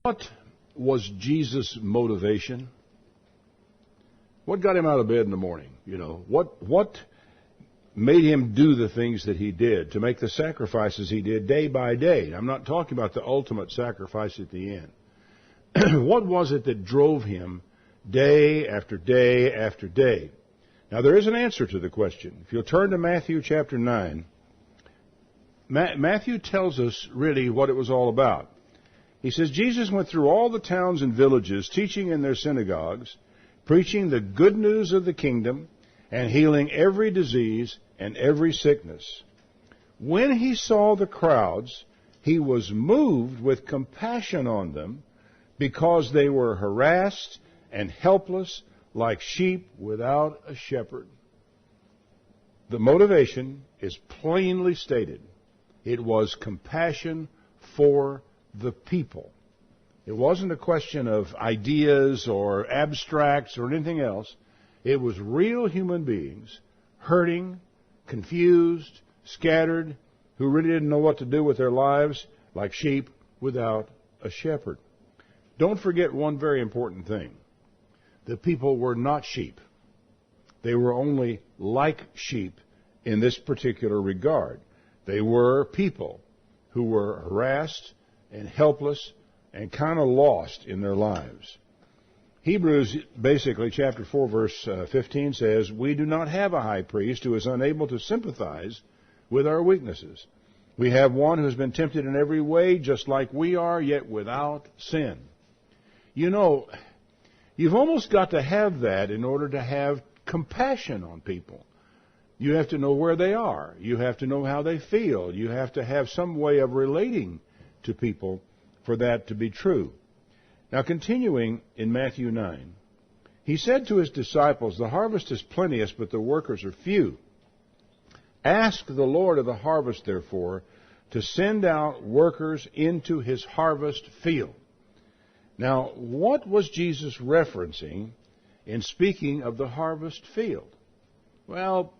What was Jesus' motivation? What got him out of bed in the morning? What made him do the things that he did, to make the sacrifices he did day by day? I'm not talking about the ultimate sacrifice at the end. What was it that drove him day after day after day? Now, there is an answer to the question. If you'll turn to Matthew chapter 9, Matthew tells us really what it was all about. He says, Jesus went through all the towns and villages, teaching in their synagogues, preaching the good news of the kingdom, and healing every disease and every sickness. When he saw the crowds, he was moved with compassion on them, because they were harassed and helpless like sheep without a shepherd. The motivation is plainly stated. It was compassion for the people. It wasn't a question of ideas or abstracts or anything else. It was real human beings, hurting, confused, scattered, who really didn't know what to do with their lives, like sheep without a shepherd. Don't forget one very important thing. The people were not sheep. They were only like sheep in this particular regard. They were people who were harassed and helpless and kind of lost in their lives. Hebrews, basically, chapter 4, verse 15 says, "We do not have a high priest who is unable to sympathize with our weaknesses. We have one who has been tempted in every way, just like we are, yet without sin." You know, you've almost got to have that in order to have compassion on people. You have to know where they are. You have to know how they feel. You have to have some way of relating to people for that to be true. Now, continuing in Matthew 9, he said to his disciples, "The harvest is plenteous, but the workers are few. Ask the Lord of the harvest, therefore, to send out workers into his harvest field." Now, what was Jesus referencing in speaking of the harvest field? Well,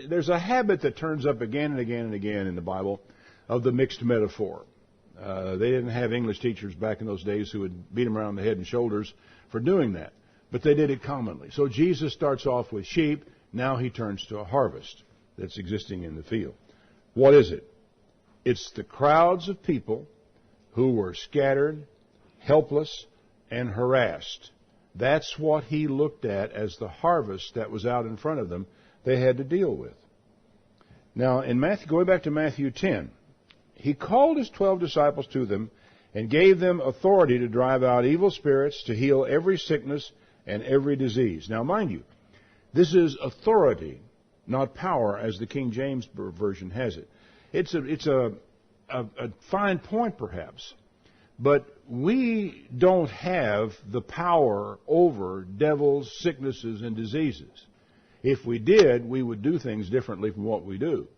there's a habit that turns up again and again and again in the Bible of the mixed metaphor. They didn't have English teachers back in those days who would beat them around the head and shoulders for doing that, but they did it commonly. So Jesus starts off with sheep. Now he turns to a harvest that's existing in the field. What is it? It's the crowds of people who were scattered, helpless, and harassed. That's what he looked at as the harvest that was out in front of them they had to deal with. Now, in Matthew, going back to Matthew 10, he called his 12 disciples to them and gave them authority to drive out evil spirits, to heal every sickness and every disease. Now, mind you, this is authority, not power, as the King James Version has it. It's a fine point, perhaps. But we don't have the power over devils, sicknesses, and diseases. If we did, we would do things differently from what we do.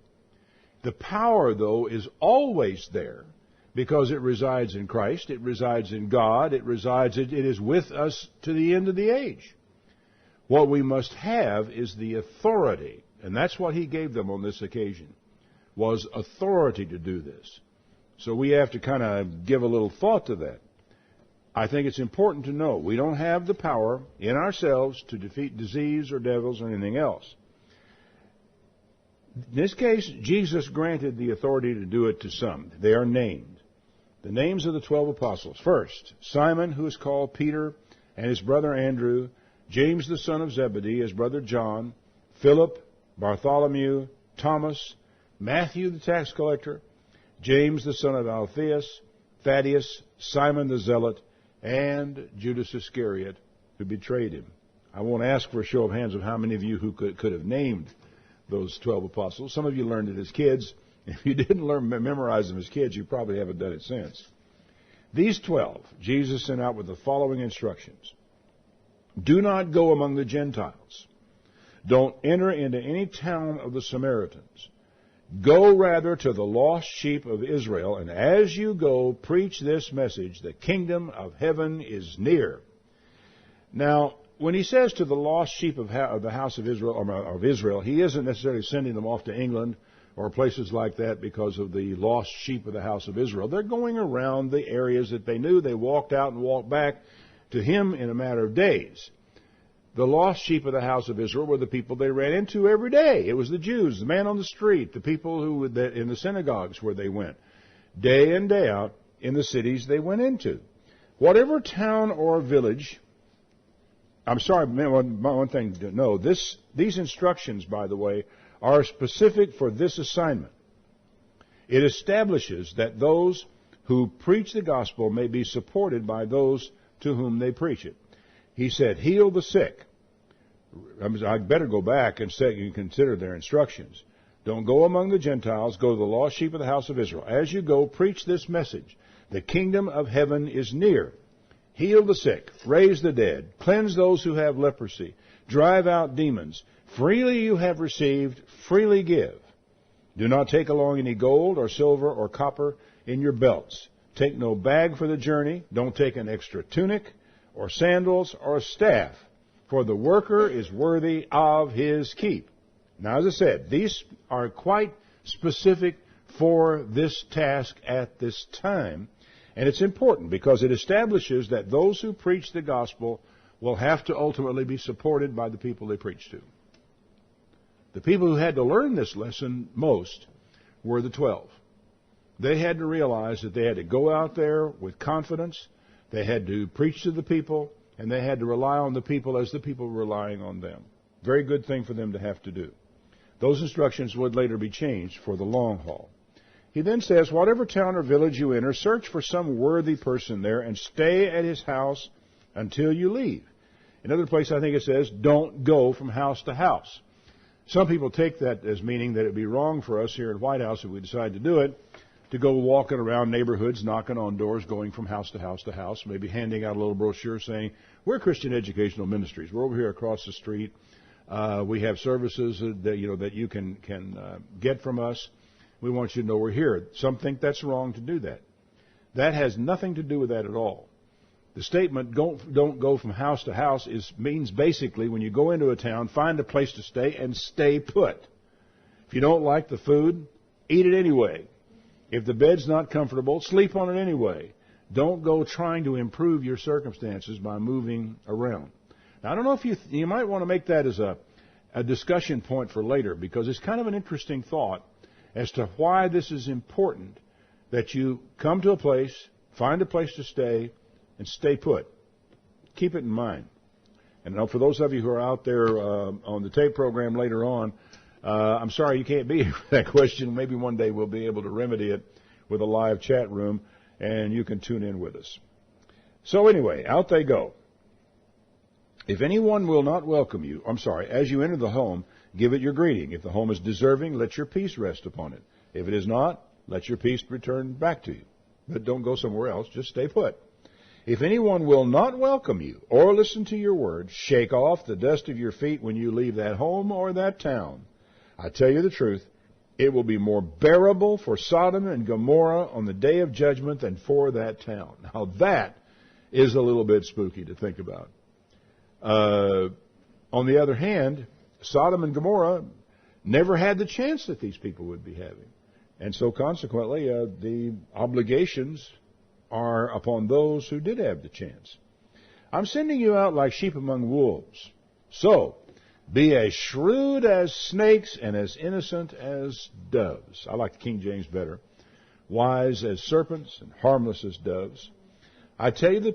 The power, though, is always there because it resides in Christ, it resides in God, it is with us to the end of the age. What we must have is the authority, and that's what he gave them on this occasion, was authority to do this. So we have to kind of give a little thought to that. I think it's important to know we don't have the power in ourselves to defeat disease or devils or anything else. In this case, Jesus granted the authority to do it to some. They are named. The names of the 12 apostles. First, Simon, who is called Peter, and his brother Andrew, James the son of Zebedee, his brother John, Philip, Bartholomew, Thomas, Matthew the tax collector, James the son of Alphaeus, Thaddeus, Simon the Zealot, and Judas Iscariot, who betrayed him. I won't ask for a show of hands of how many of you who could have named those 12 apostles. Some of you learned it as kids. If you didn't memorize them as kids, you probably haven't done it since. These 12, Jesus sent out with the following instructions. Do not go among the Gentiles. Don't enter into any town of the Samaritans. Go rather to the lost sheep of Israel, and as you go, preach this message, the kingdom of heaven is near. Now, when he says to the lost sheep of the house of Israel, he isn't necessarily sending them off to England or places like that because of the lost sheep of the house of Israel. They're going around the areas that they knew. They walked out and walked back to him in a matter of days. The lost sheep of the house of Israel were the people they ran into every day. It was the Jews, the man on the street, the people who in the synagogues where they went, day in, day out, in the cities they went into. Whatever town or village, I'm sorry, one thing to know, these instructions, by the way, are specific for this assignment. It establishes that those who preach the gospel may be supported by those to whom they preach it. He said, heal the sick. I'd better go back and consider their instructions. Don't go among the Gentiles. Go to the lost sheep of the house of Israel. As you go, preach this message. The kingdom of heaven is near. Heal the sick. Raise the dead. Cleanse those who have leprosy. Drive out demons. Freely you have received, freely give. Do not take along any gold or silver or copper in your belts. Take no bag for the journey. Don't take an extra tunic or sandals or a staff, for the worker is worthy of his keep. Now, as I said, these are quite specific for this task at this time, and it's important because it establishes that those who preach the gospel will have to ultimately be supported by the people they preach to. The people who had to learn this lesson most were the 12. They had to realize that they had to go out there with confidence, they had to preach to the people, and they had to rely on the people as the people were relying on them. Very good thing for them to have to do. Those instructions would later be changed for the long haul. He then says, whatever town or village you enter, search for some worthy person there and stay at his house until you leave. Another place I think it says, don't go from house to house. Some people take that as meaning that it would be wrong for us here at White House if we decide to do it, to go walking around neighborhoods, knocking on doors, going from house to house to house, maybe handing out a little brochure saying, we're Christian Educational Ministries. We're over here across the street. We have services that you can get from us. We want you to know we're here. Some think that's wrong to do that. That has nothing to do with that at all. The statement, don't go from house to house, means basically when you go into a town, find a place to stay and stay put. If you don't like the food, eat it anyway. If the bed's not comfortable, sleep on it anyway. Don't go trying to improve your circumstances by moving around. Now, I don't know if you might want to make that as a discussion point for later, because it's kind of an interesting thought as to why this is important, that you come to a place, find a place to stay, and stay put. Keep it in mind. And now for those of you who are out there on the tape program later on, I'm sorry you can't be here for that question. Maybe one day we'll be able to remedy it with a live chat room, and you can tune in with us. So anyway, out they go. If anyone will not welcome you, as you enter the home, give it your greeting. If the home is deserving, let your peace rest upon it. If it is not, let your peace return back to you. But don't go somewhere else, just stay put. If anyone will not welcome you or listen to your words, shake off the dust of your feet when you leave that home or that town. I tell you the truth, it will be more bearable for Sodom and Gomorrah on the day of judgment than for that town. Now that is a little bit spooky to think about. On the other hand, Sodom and Gomorrah never had the chance that these people would be having. And so consequently, the obligations are upon those who did have the chance. I'm sending you out like sheep among wolves. So, be as shrewd as snakes and as innocent as doves. I like the King James better. Wise as serpents and harmless as doves. I tell you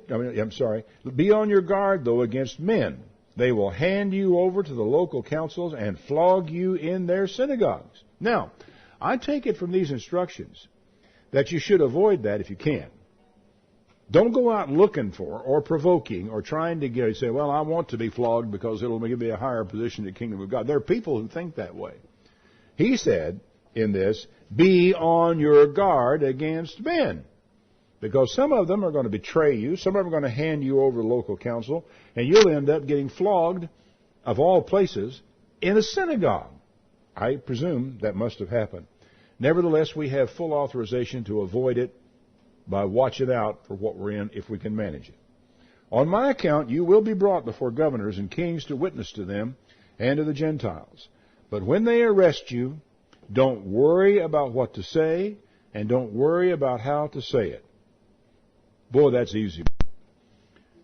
be on your guard, though, against men. They will hand you over to the local councils and flog you in their synagogues. Now, I take it from these instructions that you should avoid that if you can. Don't go out looking for or provoking or trying to say, well, I want to be flogged because it'll give me a higher position in the kingdom of God. There are people who think that way. He said in this, be on your guard against men. Because some of them are going to betray you, some of them are going to hand you over to local council, and you'll end up getting flogged, of all places, in a synagogue. I presume that must have happened. Nevertheless, we have full authorization to avoid it by watching out for what we're in if we can manage it. On my account, you will be brought before governors and kings to witness to them and to the Gentiles. But when they arrest you, Don't worry about what to say, and don't worry about how to say it. Boy, that's easy.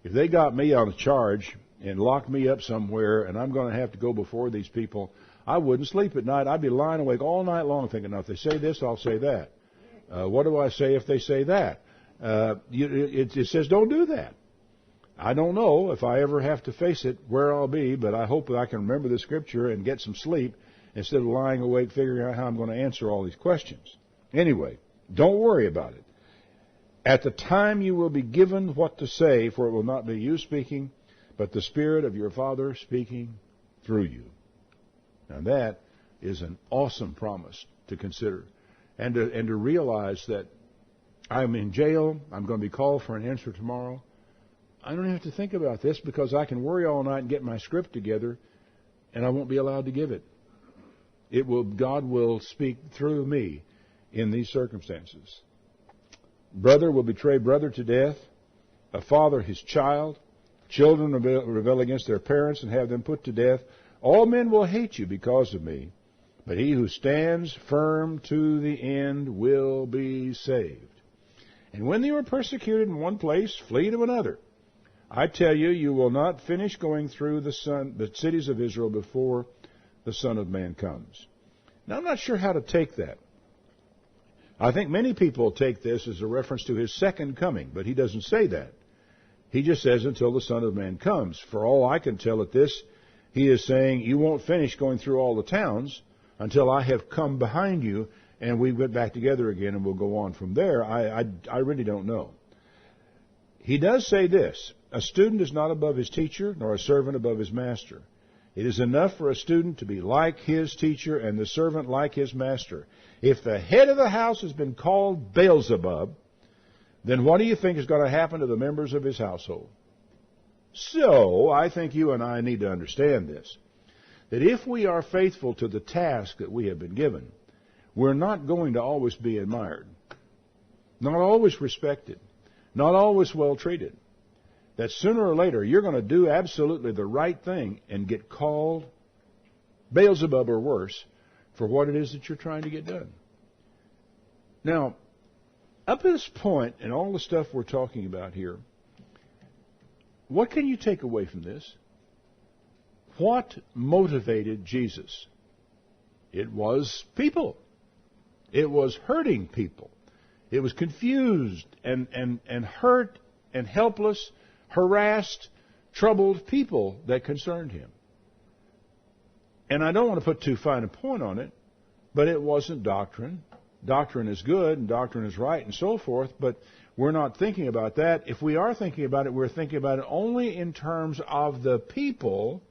If they got me on a charge and locked me up somewhere and I'm going to have to go before these people, I wouldn't sleep at night. I'd be lying awake all night long thinking, now, if they say this, I'll say that. What do I say if they say that? It says don't do that. I don't know if I ever have to face it where I'll be, but I hope that I can remember the Scripture and get some sleep instead of lying awake figuring out how I'm going to answer all these questions. Anyway, don't worry about it. At the time you will be given what to say, for it will not be you speaking, but the Spirit of your Father speaking through you. Now that is an awesome promise to consider, and to realize that I'm in jail, I'm going to be called for an answer tomorrow. I don't have to think about this because I can worry all night and get my script together, and I won't be allowed to give it. God will speak through me in these circumstances. Brother will betray brother to death, a father his child, children rebel against their parents and have them put to death. All men will hate you because of me, but he who stands firm to the end will be saved. And when you are persecuted in one place, flee to another. I tell you, you will not finish going through the cities of Israel before the Son of Man comes. Now, I'm not sure how to take that. I think many people take this as a reference to his second coming, but he doesn't say that. He just says until the Son of Man comes. For all I can tell at this, he is saying you won't finish going through all the towns until I have come behind you and we get back together again and we'll go on from there. I really don't know. He does say this: a student is not above his teacher, nor a servant above his master. It is enough for a student to be like his teacher and the servant like his master. If the head of the house has been called Beelzebub, then what do you think is going to happen to the members of his household? So, I think you and I need to understand this, that if we are faithful to the task that we have been given, we're not going to always be admired, not always respected, not always well treated. That sooner or later you're going to do absolutely the right thing and get called Beelzebub or worse for what it is that you're trying to get done. Now, up to this point in all the stuff we're talking about here, what can you take away from this? What motivated Jesus? It was people. It was hurting people. It was confused and hurt and helpless, harassed, troubled people that concerned him. And I don't want to put too fine a point on it, but it wasn't doctrine. Doctrine is good and doctrine is right and so forth, but we're not thinking about that. If we are thinking about it, we're thinking about it only in terms of the people,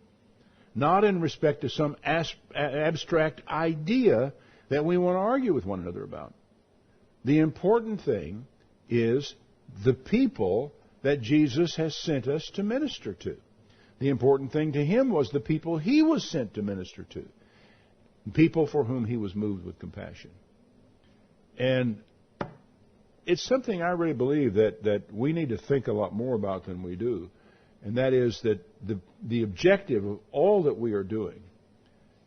not in respect to some abstract idea that we want to argue with one another about. The important thing is the people that Jesus has sent us to minister to. The important thing to him was the people he was sent to minister to, people for whom he was moved with compassion. And it's something I really believe that we need to think a lot more about than we do, and that is that the objective of all that we are doing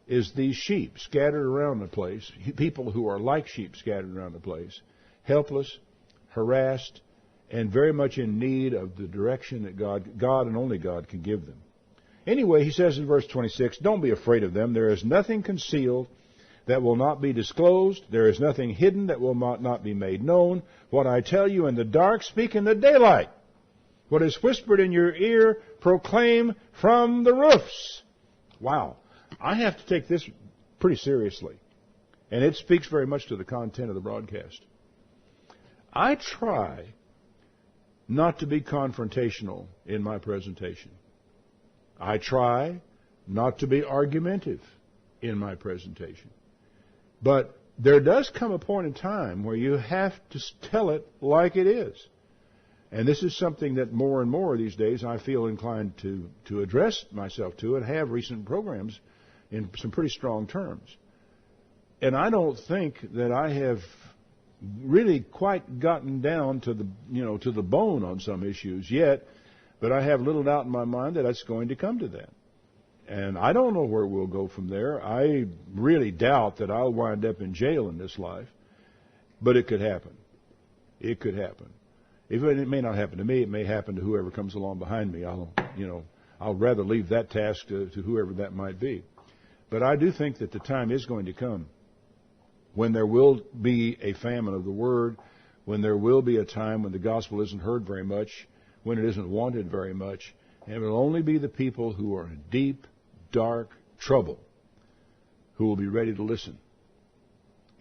is these sheep scattered around the place, people who are like sheep scattered around the place, helpless, harassed, and very much in need of the direction that God and only God can give them. Anyway, he says in verse 26, don't be afraid of them. There is nothing concealed that will not be disclosed. There is nothing hidden that will not be made known. What I tell you in the dark, speak in the daylight. What is whispered in your ear, proclaim from the roofs. Wow. I have to take this pretty seriously. And it speaks very much to the content of the broadcast. I try not to be confrontational in my presentation. I try not to be argumentative in my presentation. But there does come a point in time where you have to tell it like it is. And this is something that more and more these days I feel inclined to address myself to and have recent programs in some pretty strong terms. And I don't think that I have really quite gotten down to the bone on some issues yet, but I have little doubt in my mind that it's going to come to that. And I don't know where we'll go from there. I really doubt that I'll wind up in jail in this life. But it could happen. It could happen. Even it may not happen to me. It may happen to whoever comes along behind me. I'll rather leave that task to whoever that might be. But I do think that the time is going to come when there will be a famine of the Word, when there will be a time when the gospel isn't heard very much, when it isn't wanted very much, and it will only be the people who are in deep, dark trouble who will be ready to listen.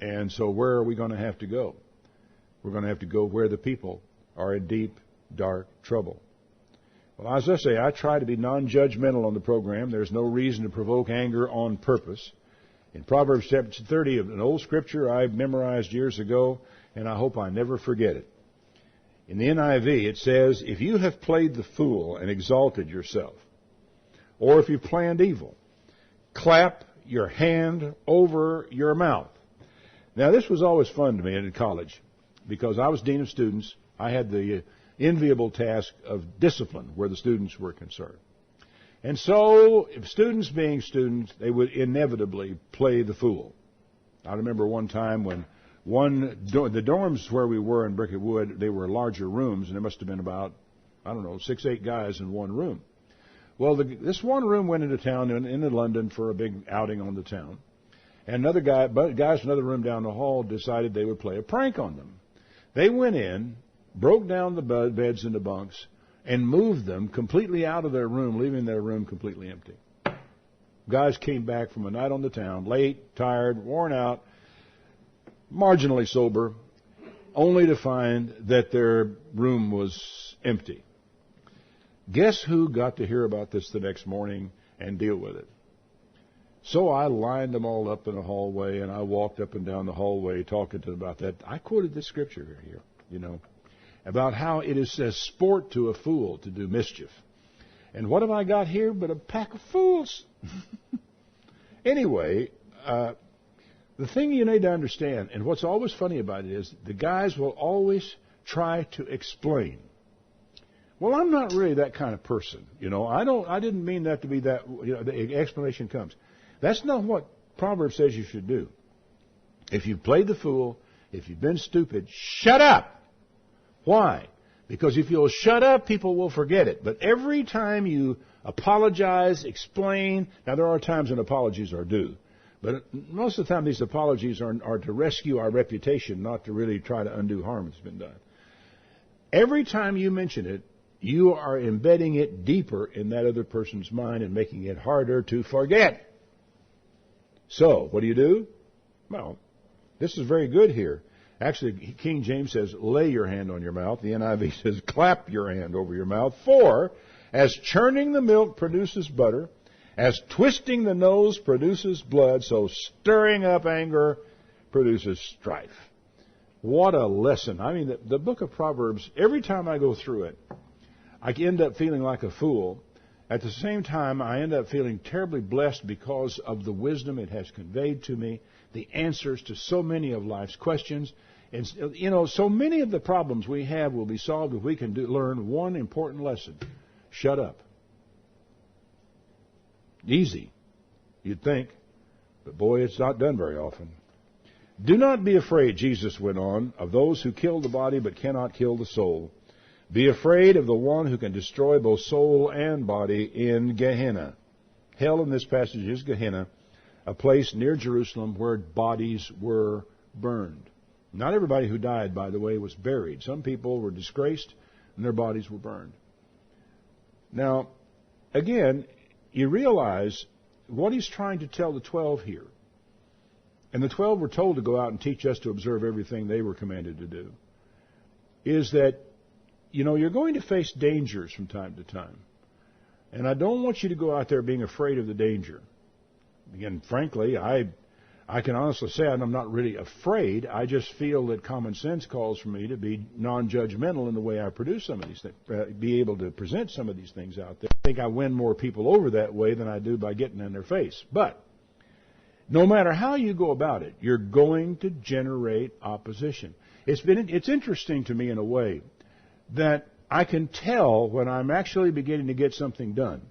And so where are we going to have to go? We're going to have to go where the people are in deep, dark trouble. Well, as I say, I try to be non-judgmental on the program. There's no reason to provoke anger on purpose. In Proverbs chapter 30, of an old scripture I memorized years ago, and I hope I never forget it. In the NIV, it says, if you have played the fool and exalted yourself, or if you've planned evil, clap your hand over your mouth. Now, this was always fun to me in college, because I was dean of students. I had the enviable task of discipline where the students were concerned. And so, if students being students, they would inevitably play the fool. I remember one time when the dorms where we were in Bricket Wood, they were larger rooms, and there must have been about, 6, 8 guys in one room. Well, this one room went into town, into London, for a big outing on the town. And guys from another room down the hall decided they would play a prank on them. They went in, broke down the beds into bunks, and moved them completely out of their room, leaving their room completely empty. Guys came back from a night on the town, late, tired, worn out, marginally sober, only to find that their room was empty. Guess who got to hear about this the next morning and deal with it? So I lined them all up in a hallway, and I walked up and down the hallway talking to them about that. I quoted this scripture here, about how it is a sport to a fool to do mischief. And what have I got here but a pack of fools? Anyway, the thing you need to understand, and what's always funny about it, is the guys will always try to explain. Well, I'm not really that kind of person. I didn't mean that to be that. The explanation comes. That's not what Proverbs says you should do. If you've played the fool, if you've been stupid, shut up. Why? Because if you'll shut up, people will forget it. But every time you apologize, explain, now there are times when apologies are due. But most of the time these apologies are to rescue our reputation, not to really try to undo harm that's been done. Every time you mention it, you are embedding it deeper in that other person's mind and making it harder to forget. So, what do? Well, this is very good here. Actually, King James says, lay your hand on your mouth. The NIV says, clap your hand over your mouth. For, as churning the milk produces butter, as twisting the nose produces blood, so stirring up anger produces strife. What a lesson. I mean, the book of Proverbs, every time I go through it, I end up feeling like a fool. At the same time, I end up feeling terribly blessed because of the wisdom it has conveyed to me, the answers to so many of life's questions. And, so many of the problems we have will be solved if we can learn one important lesson. Shut up. Easy, you'd think. But boy, it's not done very often. Do not be afraid, Jesus went on, of those who kill the body but cannot kill the soul. Be afraid of the one who can destroy both soul and body in Gehenna. Hell in this passage is Gehenna, a place near Jerusalem where bodies were burned. Not everybody who died, by the way, was buried. Some people were disgraced and their bodies were burned. Now, again, you realize what he's trying to tell the 12 here. And the 12 were told to go out and teach us to observe everything they were commanded to do. Is that, you're going to face dangers from time to time. And I don't want you to go out there being afraid of the danger. Again, frankly, I can honestly say I'm not really afraid. I just feel that common sense calls for me to be non-judgmental in the way I produce some of these things, be able to present some of these things out there. I think I win more people over that way than I do by getting in their face. But no matter how you go about it, you're going to generate opposition. It's interesting to me in a way that I can tell when I'm actually beginning to get something done.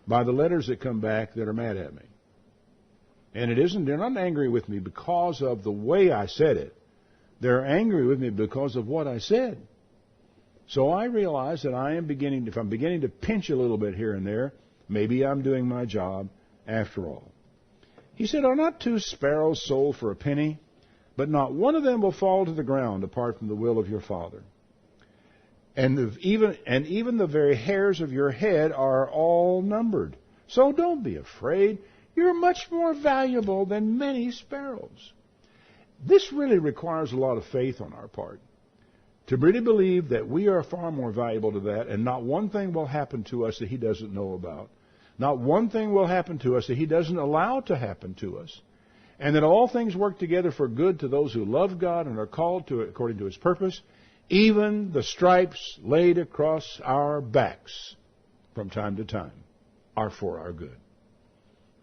by the letters that come back that are mad at me. And they're not angry with me because of the way I said it. They're angry with me because of what I said. So I realize that if I'm beginning to pinch a little bit here and there, maybe I'm doing my job after all. He said, "Are not 2 sparrows sold for a penny? But not one of them will fall to the ground apart from the will of your Father. And even the very hairs of your head are all numbered. So don't be afraid. You're much more valuable than many sparrows." This really requires a lot of faith on our part, to really believe that we are far more valuable to that, and not one thing will happen to us that He doesn't know about. Not one thing will happen to us that He doesn't allow to happen to us. And that all things work together for good to those who love God and are called to it according to His purpose. Even the stripes laid across our backs from time to time are for our good.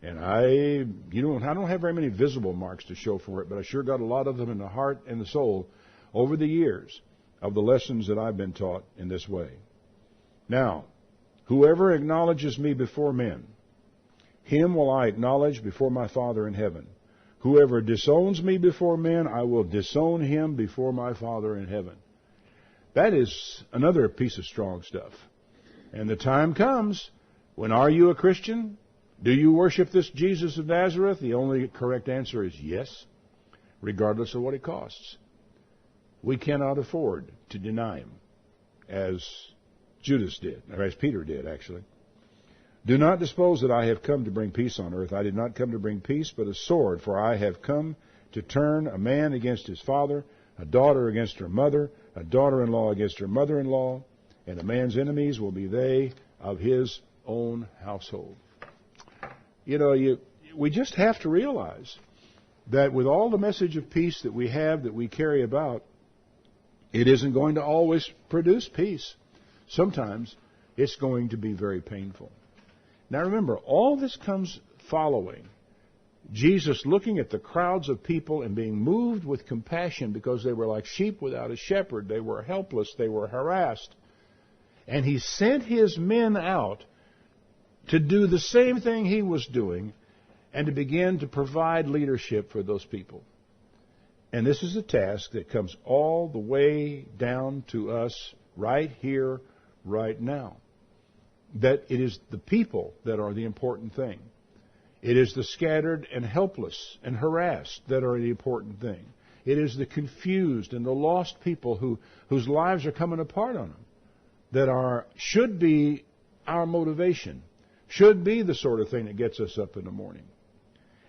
And I don't have very many visible marks to show for it, but I sure got a lot of them in the heart and the soul over the years of the lessons that I've been taught in this way. Now, whoever acknowledges me before men, him will I acknowledge before my Father in heaven. Whoever disowns me before men, I will disown him before my Father in heaven. That is another piece of strong stuff. And the time comes when, are you a Christian? Do you worship this Jesus of Nazareth? The only correct answer is yes, regardless of what it costs. We cannot afford to deny Him, as Judas did, or as Peter did, actually. Do not suppose that I have come to bring peace on earth. I did not come to bring peace, but a sword. For I have come to turn a man against his father, a daughter against her mother, a daughter-in-law against her mother-in-law, and a man's enemies will be they of his own household. We just have to realize that with all the message of peace that we have, that we carry about, it isn't going to always produce peace. Sometimes it's going to be very painful. Now remember, all this comes following Jesus looking at the crowds of people and being moved with compassion because they were like sheep without a shepherd. They were helpless. They were harassed. And He sent His men out to do the same thing He was doing and to begin to provide leadership for those people. And this is a task that comes all the way down to us right here, right now. That it is the people that are the important thing. It is the scattered and helpless and harassed that are the important thing. It is the confused and the lost people whose lives are coming apart on them that should be our motivation, should be the sort of thing that gets us up in the morning.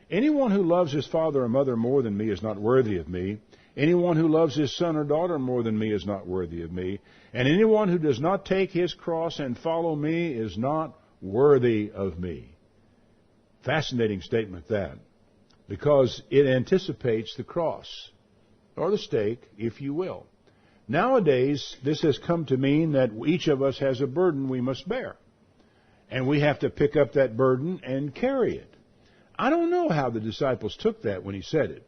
Anyone who loves his father or mother more than me is not worthy of me. Anyone who loves his son or daughter more than me is not worthy of me. And anyone who does not take his cross and follow me is not worthy of me. Fascinating statement, that, because it anticipates the cross, or the stake, if you will. Nowadays, this has come to mean that each of us has a burden we must bear. And we have to pick up that burden and carry it. I don't know how the disciples took that when He said it.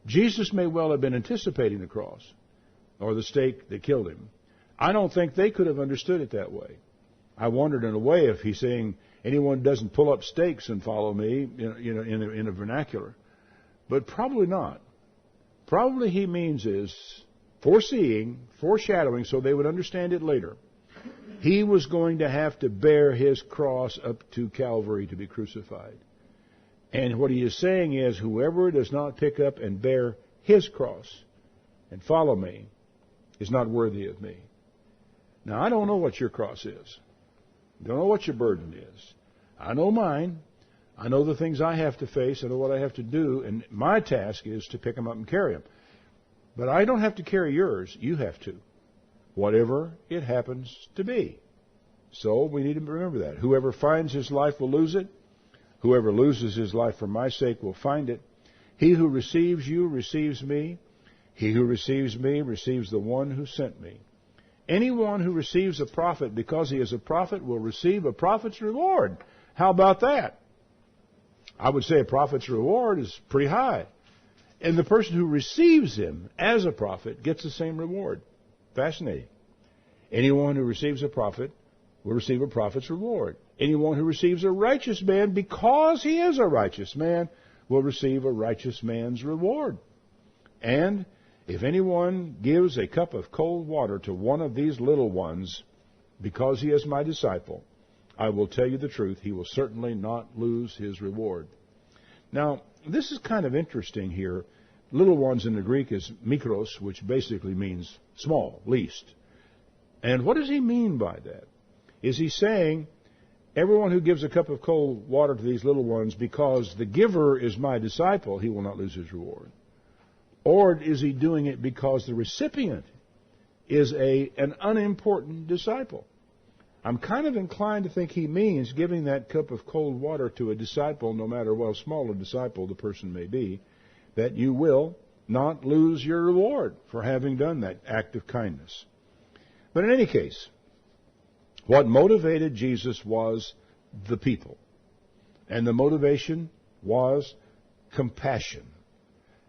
Jesus may well have been anticipating the cross, or the stake that killed Him. I don't think they could have understood it that way. I wondered in a way if He's saying, anyone doesn't pull up stakes and follow me, in a vernacular. But probably not. Probably He means is foreshadowing, so they would understand it later. He was going to have to bear His cross up to Calvary to be crucified. And what He is saying is, whoever does not pick up and bear His cross and follow me is not worthy of me. Now, I don't know what your cross is. I don't know what your burden is. I know mine. I know the things I have to face. I know what I have to do. And my task is to pick them up and carry them. But I don't have to carry yours. You have to. Whatever it happens to be. So we need to remember that. Whoever finds his life will lose it. Whoever loses his life for my sake will find it. He who receives you receives me. He who receives me receives the one who sent me. Anyone who receives a prophet because he is a prophet will receive a prophet's reward. How about that? I would say a prophet's reward is pretty high. And the person who receives him as a prophet gets the same reward. Fascinating. Anyone who receives a prophet will receive a prophet's reward. Anyone who receives a righteous man because he is a righteous man will receive a righteous man's reward. And if anyone gives a cup of cold water to one of these little ones because he is my disciple, I will tell you the truth, he will certainly not lose his reward. Now, this is kind of interesting here. Little ones in the Greek is mikros, which basically means small, least. And what does he mean by that? Is he saying, everyone who gives a cup of cold water to these little ones because the giver is my disciple, he will not lose his reward? Or is he doing it because the recipient is an unimportant disciple? I'm kind of inclined to think he means giving that cup of cold water to a disciple, no matter how small a disciple the person may be, that you will not lose your reward for having done that act of kindness. But in any case, what motivated Jesus was the people. And the motivation was compassion.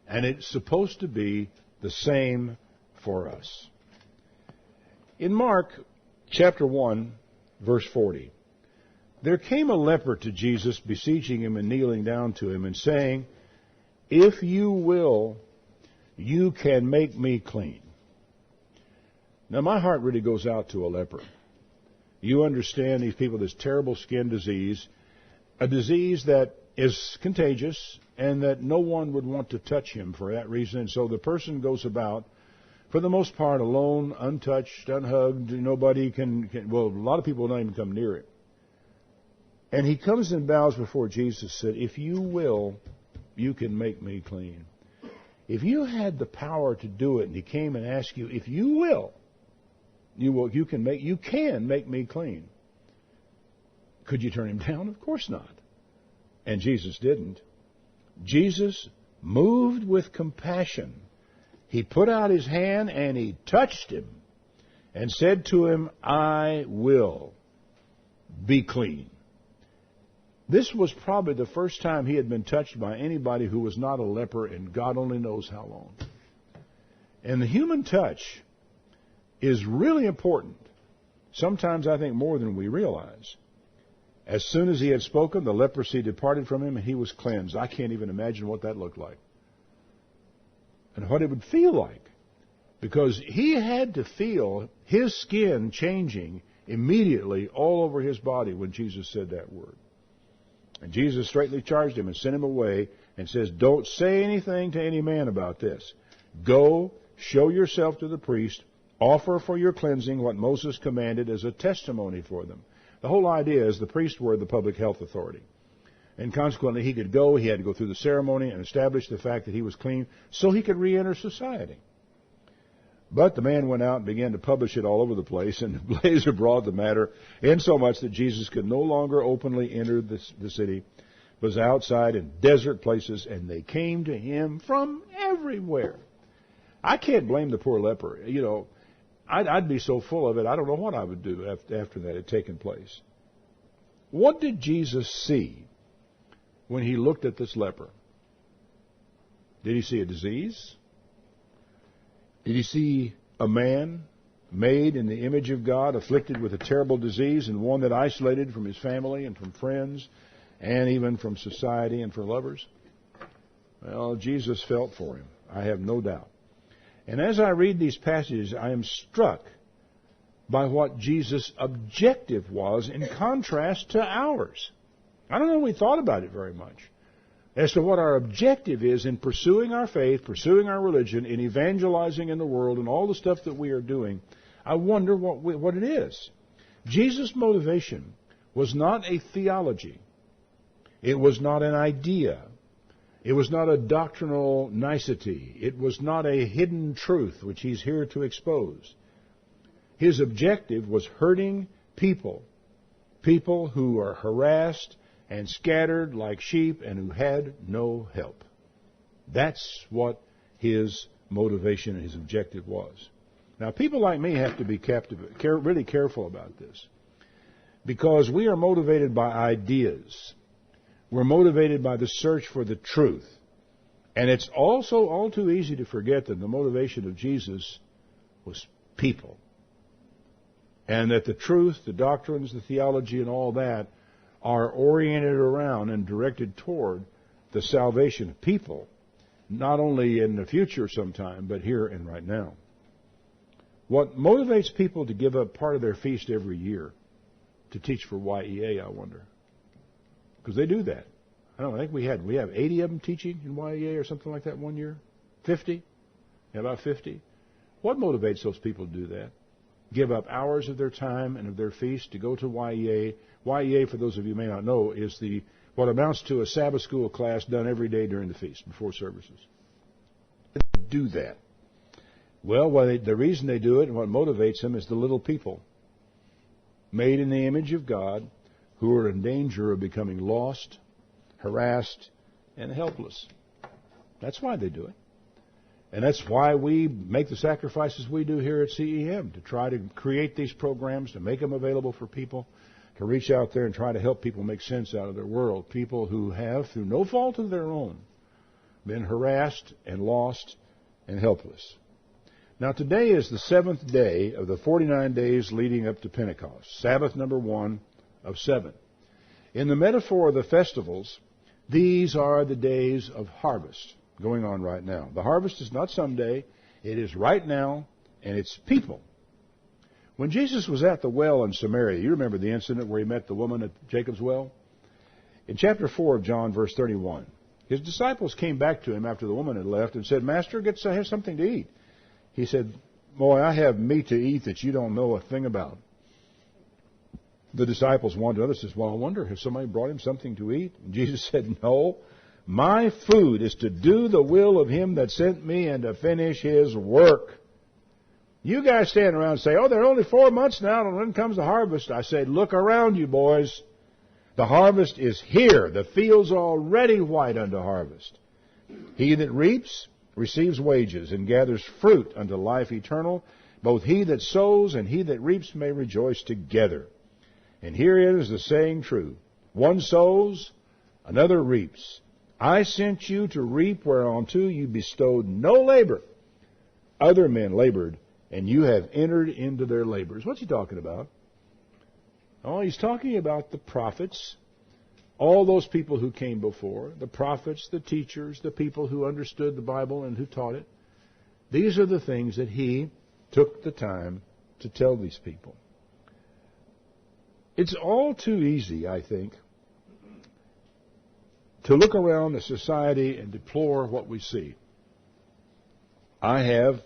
And it's supposed to be the same for us. In Mark chapter 1, verse 40, there came a leper to Jesus, beseeching him and kneeling down to him and saying, if you will, you can make me clean. Now my heart really goes out to a leper. You understand these people, this terrible skin disease, a disease that is contagious and that no one would want to touch him for that reason. And so the person goes about, for the most part, alone, untouched, unhugged. Nobody can well, a lot of people don't even come near him. And he comes and bows before Jesus and said, if you will, you can make me clean. If you had the power to do it and he came and asked you, if you will, you can make me clean. Could you turn him down? Of course not. And Jesus didn't. Jesus, moved with compassion, he put out his hand and he touched him and said to him, I will be clean. This was probably the first time he had been touched by anybody who was not a leper, and God only knows how long. And the human touch is really important. Sometimes I think more than we realize. As soon as he had spoken, the leprosy departed from him and he was cleansed. I can't even imagine what that looked like and what it would feel like, because he had to feel his skin changing immediately all over his body when Jesus said that word. And Jesus straightly charged him and sent him away and says, don't say anything to any man about this. Go, show yourself to the priest, offer for your cleansing what Moses commanded as a testimony for them. The whole idea is the priests were the public health authority. And consequently, he could go, he had to go through the ceremony and establish the fact that he was clean so he could re-enter society. But the man went out and began to publish it all over the place and blaze abroad the matter, insomuch that Jesus could no longer openly enter the city, was outside in desert places, and they came to him from everywhere. I can't blame the poor leper. You know, I'd be so full of it, I don't know what I would do after that had taken place. What did Jesus see when he looked at this leper? Did he see a disease? Did he see a man made in the image of God, afflicted with a terrible disease, and one that isolated from his family and from friends and even from society and from lovers? Well, Jesus felt for him, I have no doubt. And as I read these passages, I am struck by what Jesus' objective was in contrast to ours. I don't know if we thought about it very much as to what our objective is in pursuing our faith, pursuing our religion, in evangelizing in the world, and all the stuff that we are doing. I wonder what it is. Jesus' motivation was not a theology. It was not an idea. It was not a doctrinal nicety. It was not a hidden truth which he's here to expose. His objective was hurting people who are harassed and scattered like sheep and who had no help. That's what his motivation and his objective was. Now, people like me have to be really careful about this, because we are motivated by ideas. We're motivated by the search for the truth. And it's also all too easy to forget that the motivation of Jesus was people. And that the truth, the doctrines, the theology, and all that are oriented around and directed toward the salvation of people, not only in the future sometime, but here and right now. What motivates people to give up part of their feast every year to teach for YEA, I wonder? Because they do that. I don't think we have 80 of them teaching in YEA or something like that one year? 50? Yeah, about 50. What motivates those people to do that? Give up hours of their time and of their feast to go to YEA. YEA, for those of you who may not know, is what amounts to a Sabbath school class done every day during the feast, before services. They do that. Well, the reason they do it and what motivates them is the little people made in the image of God who are in danger of becoming lost, harassed, and helpless. That's why they do it. And that's why we make the sacrifices we do here at CEM, to try to create these programs, to make them available for people, to reach out there and try to help people make sense out of their world. People who have, through no fault of their own, been harassed and lost and helpless. Now, today is the 7th day of the 49 days leading up to Pentecost, Sabbath number 1 of 7. In the metaphor of the festivals, these are the days of harvest going on right now. The harvest is not someday, it is right now, and it's people. When Jesus was at the well in Samaria, you remember the incident where he met the woman at Jacob's well? In chapter 4 of John, verse 31, his disciples came back to him after the woman had left and said, "Master, have something to eat." He said, "Boy, I have meat to eat that you don't know a thing about." The disciples wondered. Others said, "Well, I wonder if somebody brought him something to eat." And Jesus said, "No, my food is to do the will of him that sent me and to finish his work." You guys stand around and say, "Oh, there are only 4 months now, and when comes the harvest?" I say, look around you, boys. The harvest is here. The field's already white unto harvest. He that reaps receives wages and gathers fruit unto life eternal. Both he that sows and he that reaps may rejoice together. And herein is the saying true. One sows, another reaps. I sent you to reap whereunto you bestowed no labor. Other men labored, and you have entered into their labors. What's he talking about? Oh, he's talking about the prophets, all those people who came before, the prophets, the teachers, the people who understood the Bible and who taught it. These are the things that he took the time to tell these people. It's all too easy, I think, to look around the society and deplore what we see. I have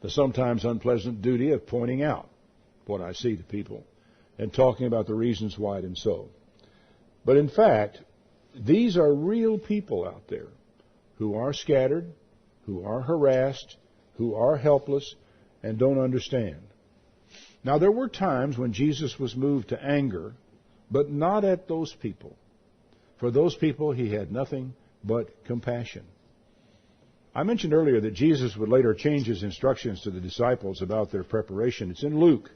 the sometimes unpleasant duty of pointing out what I see to people and talking about the reasons why it is so. But in fact, these are real people out there who are scattered, who are harassed, who are helpless, and don't understand. Now, there were times when Jesus was moved to anger, but not at those people. For those people, he had nothing but compassion. I mentioned earlier that Jesus would later change his instructions to the disciples about their preparation. It's in Luke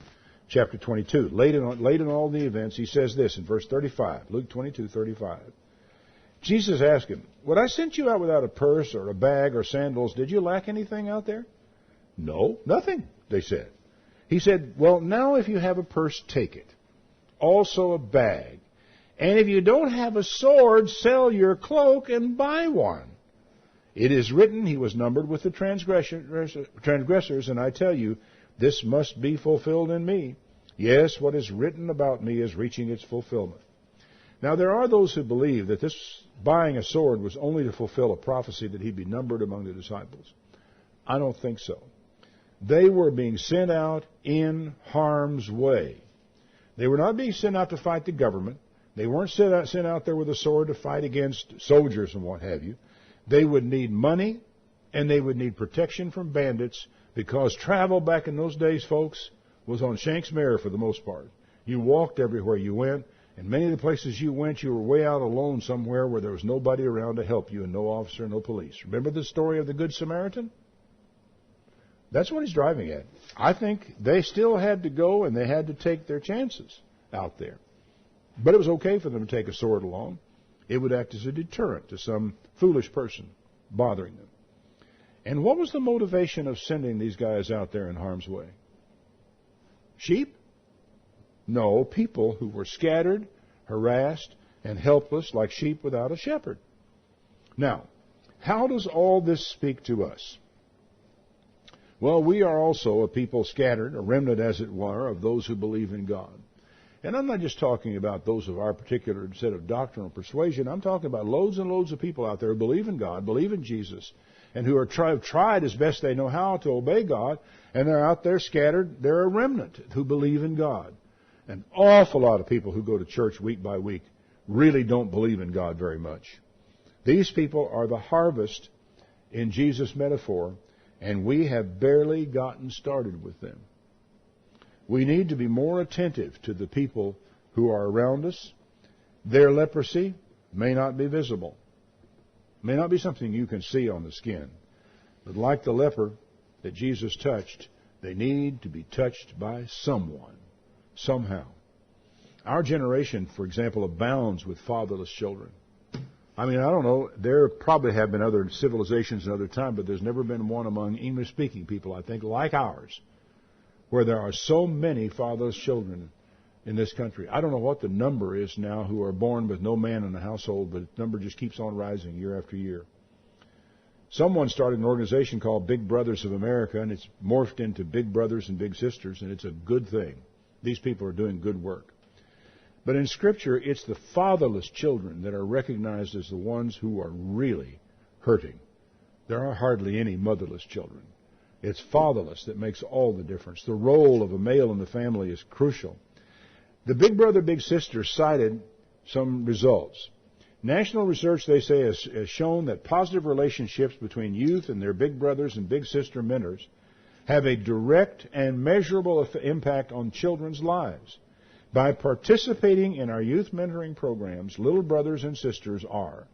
chapter 22. Late in all the events, he says this in verse 35, Luke 22:35. Jesus asked him, "When I sent you out without a purse or a bag or sandals, did you lack anything out there?" "No, nothing," they said. He said, "Well, now if you have a purse, take it. Also a bag. And if you don't have a sword, sell your cloak and buy one. It is written, he was numbered with the transgressors, and I tell you, this must be fulfilled in me. Yes, what is written about me is reaching its fulfillment." Now, there are those who believe that this buying a sword was only to fulfill a prophecy that he'd be numbered among the disciples. I don't think so. They were being sent out in harm's way. They were not being sent out to fight the government. They weren't sent out there with a sword to fight against soldiers and what have you. They would need money, and they would need protection from bandits, because travel back in those days, folks, was on Shanks Mare for the most part. You walked everywhere you went, and many of the places you went, you were way out alone somewhere where there was nobody around to help you, and no officer, no police. Remember the story of the Good Samaritan? That's what he's driving at. I think they still had to go, and they had to take their chances out there. But it was okay for them to take a sword along. It would act as a deterrent to some foolish person bothering them. And what was the motivation of sending these guys out there in harm's way? Sheep? No, people who were scattered, harassed, and helpless like sheep without a shepherd. Now, how does all this speak to us? Well, we are also a people scattered, a remnant as it were, of those who believe in God. And I'm not just talking about those of our particular set of doctrinal persuasion. I'm talking about loads and loads of people out there who believe in God, believe in Jesus, and who have tried as best they know how to obey God, and they're out there scattered. They're a remnant who believe in God. An awful lot of people who go to church week by week really don't believe in God very much. These people are the harvest in Jesus' metaphor, and we have barely gotten started with them. We need to be more attentive to the people who are around us. Their leprosy may not be visible. May not be something you can see on the skin. But like the leper that Jesus touched, they need to be touched by someone, somehow. Our generation, for example, abounds with fatherless children. I mean, I don't know, there probably have been other civilizations in other time, but there's never been one among English-speaking people, I think, like ours, where there are so many fatherless children in this country. I don't know what the number is now who are born with no man in the household, but the number just keeps on rising year after year. Someone started an organization called Big Brothers of America, and it's morphed into Big Brothers and Big Sisters, and it's a good thing. These people are doing good work. But in Scripture, it's the fatherless children that are recognized as the ones who are really hurting. There are hardly any motherless children. It's fatherless that makes all the difference. The role of a male in the family is crucial. The Big Brother, Big Sister cited some results. National research, they say, has shown that positive relationships between youth and their big brothers and big sister mentors have a direct and measurable impact on children's lives. By participating in our youth mentoring programs, little brothers and sisters are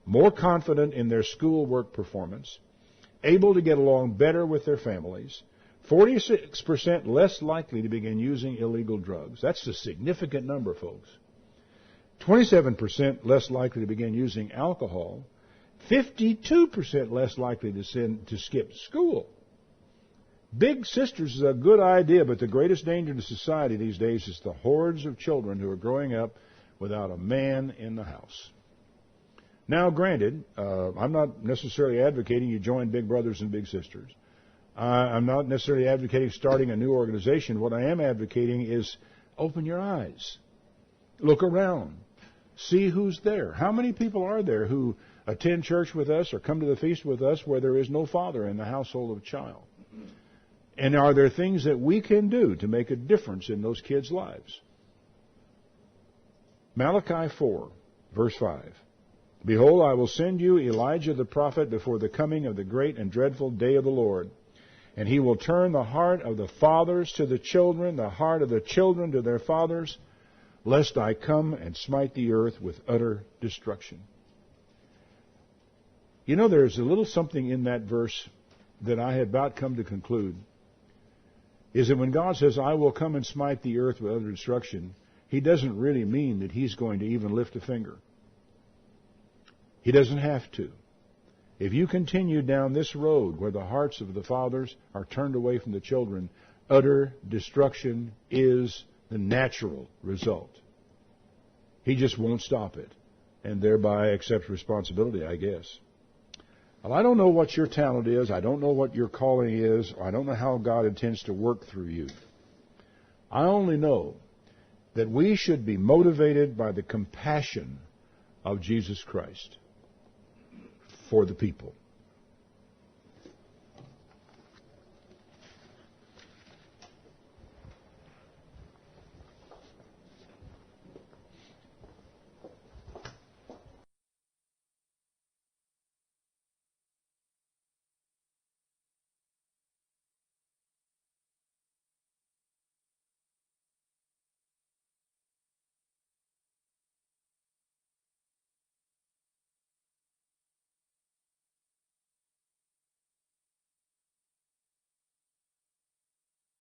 more confident in their schoolwork performance, able to get along better with their families, 46% less likely to begin using illegal drugs. That's a significant number, folks. 27% less likely to begin using alcohol, 52% less likely to skip school. Big sisters is a good idea, but the greatest danger to society these days is the hordes of children who are growing up without a man in the house. Now, granted, I'm not necessarily advocating you join Big Brothers and Big Sisters. I'm not necessarily advocating starting a new organization. What I am advocating is open your eyes. Look around. See who's there. How many people are there who attend church with us or come to the feast with us where there is no father in the household of a child? And are there things that we can do to make a difference in those kids' lives? Malachi 4, verse 5. Behold, I will send you Elijah the prophet before the coming of the great and dreadful day of the Lord. And he will turn the heart of the fathers to the children, the heart of the children to their fathers, lest I come and smite the earth with utter destruction. You know, there's a little something in that verse that I had about come to conclude, is that when God says, I will come and smite the earth with utter destruction, He doesn't really mean that He's going to even lift a finger. He doesn't have to. If you continue down this road where the hearts of the fathers are turned away from the children, utter destruction is the natural result. He just won't stop it, and thereby accept responsibility, I guess. Well, I don't know what your talent is. I don't know what your calling is. I don't know how God intends to work through you. I only know that we should be motivated by the compassion of Jesus Christ for the people.